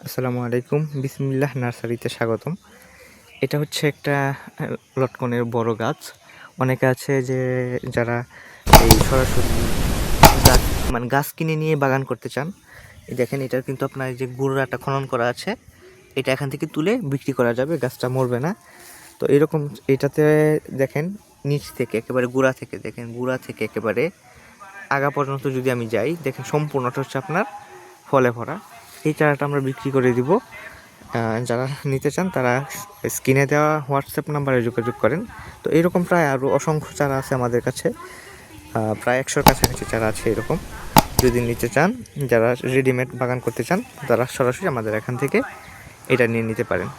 আসসালামু আলাইকুম, বিসমিল্লাহ নার্সারিতে স্বাগতম। এটা হচ্ছে একটা লটকনের বড় গাছ। অনেকে আছে যে যারা এই সরাসরি গাছ মানে গাছ কিনে নিয়ে বাগান করতে চান। এই দেখেন, এটার কিন্তু আপনার যে গুঁড়াটা খনন করা আছে, এটা এখান থেকে তুলে বিক্রি করা যাবে, গাছটা মরবে না। তো এরকম এটাতে দেখেন, নিচ থেকে একেবারে গুঁড়া থেকে একেবারে আগা পর্যন্ত যদি আমি যাই, দেখেন সম্পূর্ণটা হচ্ছে আপনার ফলে ভরা। এই চারাটা আমরা বিক্রি করে দিব। যারা নিতে চান তারা স্ক্রিনে দেওয়া হোয়াটসঅ্যাপ নাম্বারে যোগাযোগ করেন। তো এরকম প্রায় আরও অসংখ্য চারা আছে আমাদের কাছে, প্রায় 100-র কাছাকাছি চারা আছে এরকম। যদি নিতে চান, যারা রেডিমেড বাগান করতে চান, তারা সরাসরি আমাদের এখান থেকে এটা নিয়ে নিতে পারেন।